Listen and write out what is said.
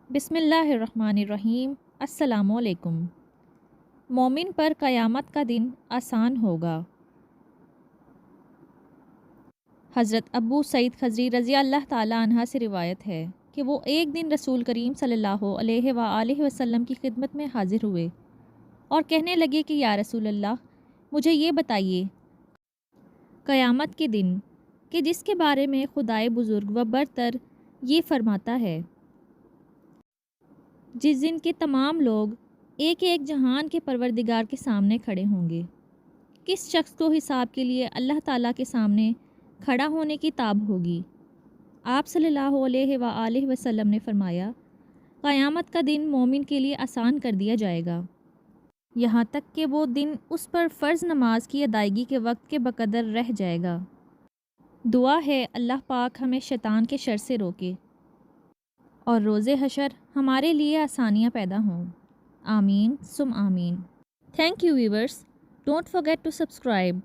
بسم اللہ الرحمن الرحیم۔ السلام علیکم۔ مومن پر قیامت کا دن آسان ہوگا۔ حضرت ابو سعید خضری رضی اللہ تعالیٰ عنہ سے روایت ہے کہ وہ ایک دن رسول کریم صلی اللہ علیہ وآلہ وسلم کی خدمت میں حاضر ہوئے اور کہنے لگے کہ یا رسول اللہ، مجھے یہ بتائیے قیامت کے دن کہ جس کے بارے میں خدائے بزرگ و برتر یہ فرماتا ہے، جس دن کے تمام لوگ ایک ایک جہان کے پروردگار کے سامنے کھڑے ہوں گے، کس شخص کو حساب کے لیے اللہ تعالیٰ کے سامنے کھڑا ہونے کی تاب ہوگی؟ آپ صلی اللہ علیہ وآلہ وسلم نے فرمایا، قیامت کا دن مومن کے لیے آسان کر دیا جائے گا، یہاں تک کہ وہ دن اس پر فرض نماز کی ادائیگی کے وقت کے بقدر رہ جائے گا۔ دعا ہے اللہ پاک ہمیں شیطان کے شر سے روکے اور روز حشر ہمارے لیے آسانیاں پیدا ہوں۔ آمین ثم آمین۔ Thank you viewers, don't forget to subscribe۔